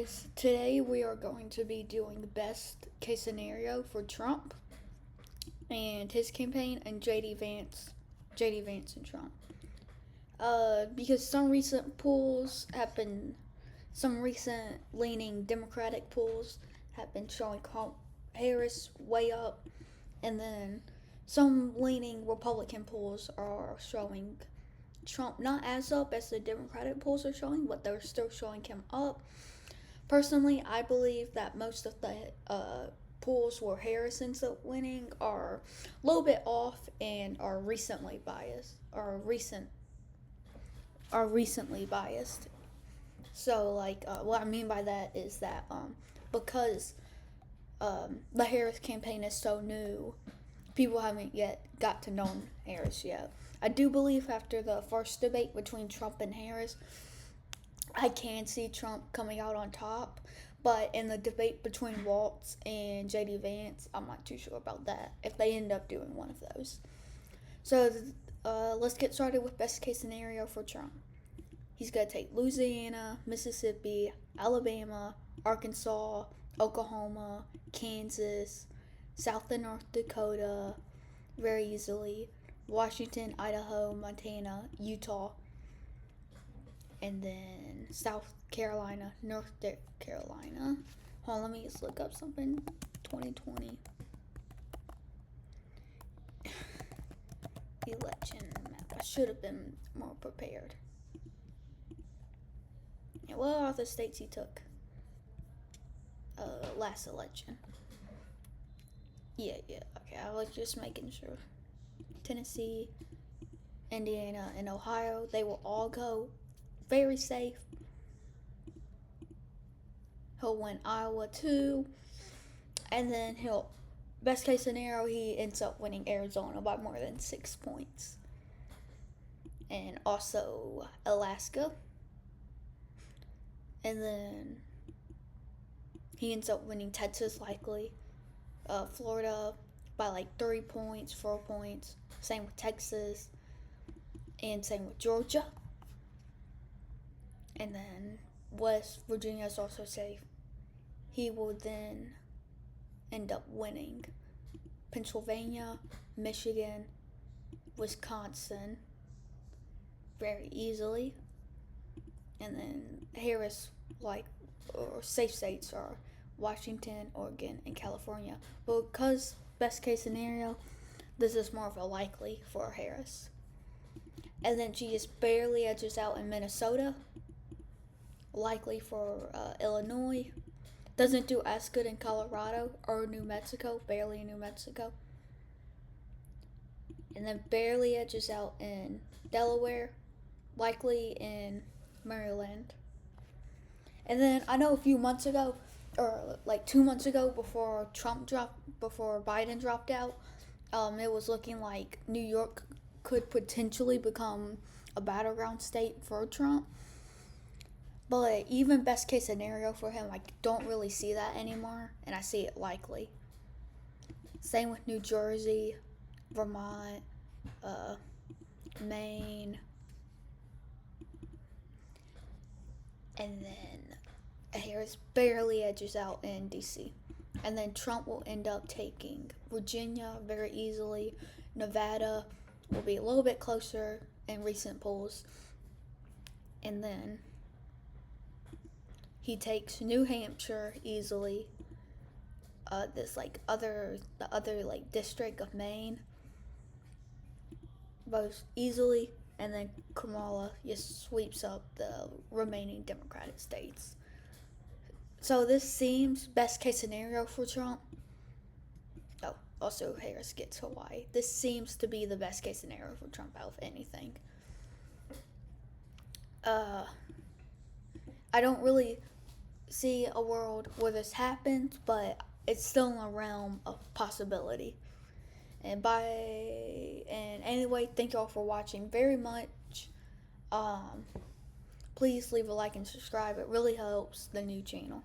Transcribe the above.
guys, today we are going to be doing the best case scenario for Trump and his campaign and JD Vance and Trump. Because some recent leaning Democratic polls have been showing Harris way up, and then some leaning Republican polls are showing Trump not as up as the Democratic polls are showing, but they're still showing him up. Personally, I believe that most of the polls where Harris ends up winning are a little bit off and are recently biased. Are recently biased. So, what I mean by that is that because the Harris campaign is so new, people haven't yet got to know Harris yet. I do believe after the first debate between Trump and Harris, I can see Trump coming out on top. But in the debate between Waltz and JD Vance, I'm not too sure about that, if they end up doing one of those. So let's get started with best case scenario for Trump. He's going to take Louisiana, Mississippi, Alabama, Arkansas, Oklahoma, Kansas, South and North Dakota very easily, Washington, Idaho, Montana, Utah, and then South Carolina, North Carolina. Hold on, let me just look up something. 2020 election map. I should have been more prepared. And what are the states he took last election? Yeah, okay, I was just making sure. Tennessee, Indiana, and Ohio, they will all go very safe. He'll win Iowa too, and then best case scenario, he ends up winning Arizona by more than 6 points, and also Alaska, and then he ends up winning Texas likely, Florida by like 3 points, 4 points, same with Texas, and same with Georgia. And then West Virginia is also safe. He will then end up winning Pennsylvania, Michigan, Wisconsin very easily. And then Harris, or safe states are Washington, Oregon, and California. But because best case scenario, this is more of a likely for Harris. And then she just barely edges out in Minnesota. Likely for Illinois. Doesn't do as good in Colorado or New Mexico. Barely in New Mexico. And then barely edges out in Delaware. Likely in Maryland. And then I know a few months ago, or like 2 months ago, before Biden dropped out, it was looking like New York could potentially become a battleground state for Trump. But even best case scenario for him, I don't really see that anymore, and I see it likely. Same with New Jersey, Vermont, Maine, and then Harris barely edges out in D.C. And then Trump will end up taking Virginia very easily. Nevada will be a little bit closer in recent polls. And then he takes New Hampshire easily. The other district of Maine, both easily, and then Kamala just sweeps up the remaining Democratic states. So this seems best case scenario for Trump. Oh, also Harris gets Hawaii. This seems to be the best case scenario for Trump out of anything. I don't really see a world where this happens, but it's still in the realm of possibility. And anyway, thank y'all for watching very much. Please leave a like and subscribe. It really helps the new channel.